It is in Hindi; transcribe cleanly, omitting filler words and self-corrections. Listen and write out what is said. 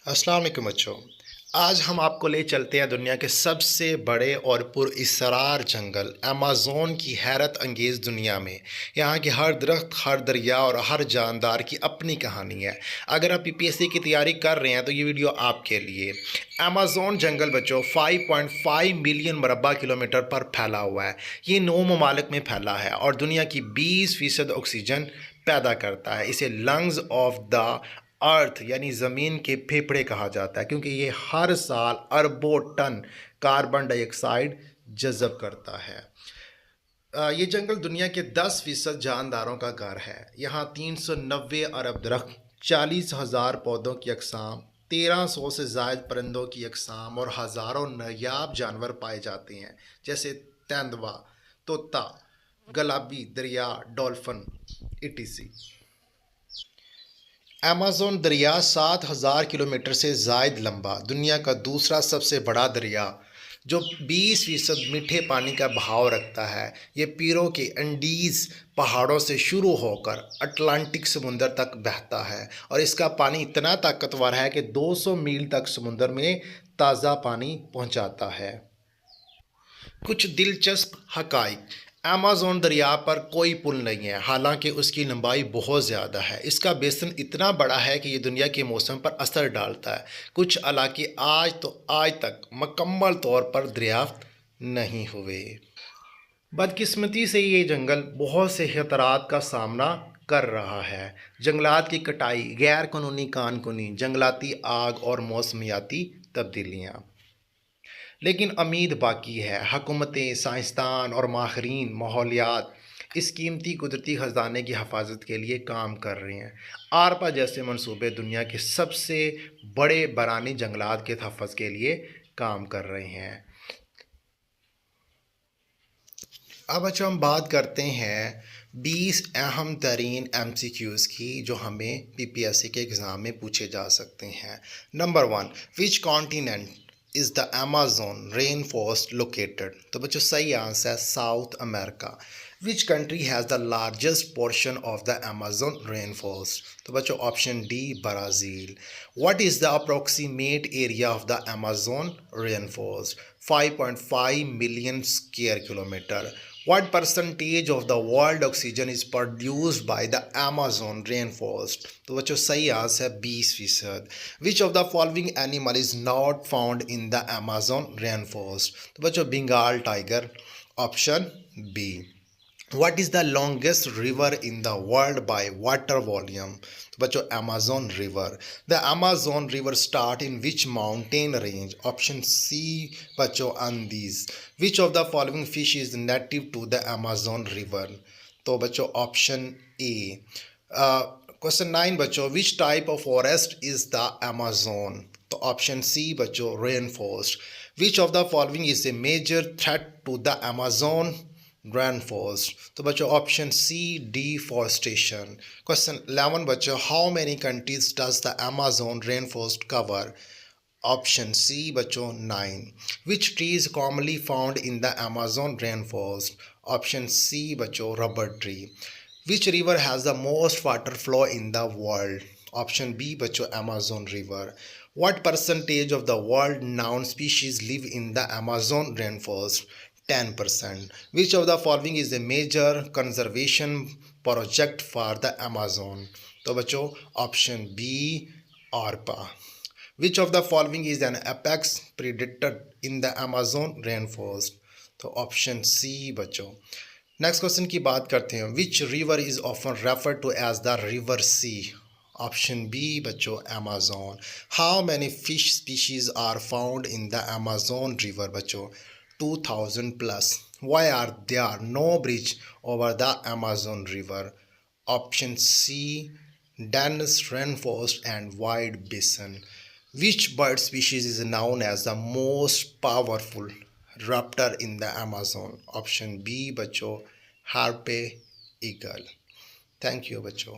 अस्सलाम वालेकुम बच्चों। आज हम आपको ले चलते हैं दुनिया के सबसे बड़े और पुरअसरार जंगल अमेज़न की हैरत अंगेज़ दुनिया में। यहाँ के हर दरख्त, हर दरिया और हर जानदार की अपनी कहानी है। अगर आप पीपीएससी की तैयारी कर रहे हैं तो ये वीडियो आपके लिए। अमेज़न जंगल बच्चों 5.5 मिलियन मरबा किलोमीटर पर फैला हुआ है। ये 9 ममालिक में फैला है और दुनिया की 20% ऑक्सीजन पैदा करता है। इसे लंग्स ऑफ द अर्थ यानी ज़मीन के फेफड़े कहा जाता है, क्योंकि ये हर साल अरबों टन कार्बन डाइऑक्साइड जज़ब करता है। ये जंगल दुनिया के 10% जानदारों का घर है। यहाँ 390 अरब दरख्त, 40,000 पौधों की अकसाम, 1300 से ज़ायद परिंदों की अकसाम और हज़ारों नायाब जानवर पाए जाते हैं, जैसे तेंदुआ, तोता, गुलाबी दरिया, डॉल्फिन इटीसी। अमेज़न दरिया 7,000 किलोमीटर से ज़ायद लंबा, दुनिया का दूसरा सबसे बड़ा दरिया, जो 20% मीठे पानी का बहाव रखता है। ये पीरो के एंडीज़ पहाड़ों से शुरू होकर अटलांटिक समुंदर तक बहता है और इसका पानी इतना ताकतवर है कि 200 मील तक समुंदर में ताज़ा पानी पहुंचाता है। कुछ दिलचस्प हकाइक। अमेज़न दरिया पर कोई पुल नहीं है, हालांकि उसकी लंबाई बहुत ज़्यादा है। इसका बेसिन इतना बड़ा है कि ये दुनिया के मौसम पर असर डालता है। कुछ इलाके आज तक मुकम्मल तौर पर दरियाफ्त नहीं हुए। बदकिस्मती से ये जंगल बहुत से खतरात का सामना कर रहा है। जंगलात की कटाई, गैर कानूनी खानकुनी, जंगलाती आग और मौसमियाती तब्दीलियाँ। लेकिन उम्मीद बाकी है। हुकूमतें, साइंसदान और माहिरीन माहौलियात इस कीमती कुदरती ख़जाने की हफाजत के लिए काम कर रहे हैं। आरपा जैसे मंसूबे दुनिया के सबसे बड़े बरानी जंगलात के तहफ़्फ़ुज़ के लिए काम कर रहे हैं। अब अच्छा हम बात करते हैं 20 अहम तरीन MCQs की, जो हमें PPSC के एग्ज़ाम में पूछे जा सकते हैं। Number 1, which continent is the Amazon rain forest located? तो बच्चों सही आंसर है south America. Which country has the largest portion of the Amazon rainforest? तो बच्चों option D Brazil. What is the approximate area of the Amazon rain forest? 5.5 million square kilometre. What percentage of the world oxygen is produced by the Amazon rainforest? तो बच्चों सही आंसर है 20%। Which of the following animal is not found in the Amazon rainforest? तो बच्चों Bengal tiger, option B. What is the longest river in the world by water volume? तो बच्चों Amazon river. The Amazon river start in which mountain range? Option C बच्चों Andes. Which of the following fish is native to the Amazon river? तो बच्चों ऑप्शन A। क्वेश्चन 9 बच्चों, which type of forest is the Amazon? तो ऑप्शन सी बच्चों rainforest. Which of the following is a major threat to the Amazon rainforest? तो बच्चों ऑप्शन सी डिफॉरेस्टेशन। क्वेश्चन 11 बच्चों, how many countries does the Amazon rainforest cover? Option C बच्चों 9। Which tree is commonly found in the Amazon rainforest? Option C बच्चों rubber tree. Which river has the most water flow in the world? Option B बच्चों Amazon river. What percentage of the world known species live in the Amazon rainforest? 10%. Which of the following is a major conservation project for the Amazon? तो बच्चों option B ARPA. Which of the following is an apex predator in the Amazon rainforest? तो ऑप्शन सी बच्चों। नेक्स्ट क्वेश्चन की बात करते हैं। Which river is often referred to as the river sea? Option B बच्चों Amazon. How many fish species are found in the Amazon river? बच्चों 2000 plus. Why are there no bridge over the Amazon river? Option C dense rainforest and wide basin. Which bird species is known as the most powerful raptor in the Amazon? Option B बच्चों हार्पे ईगल। थैंक यू बच्चों।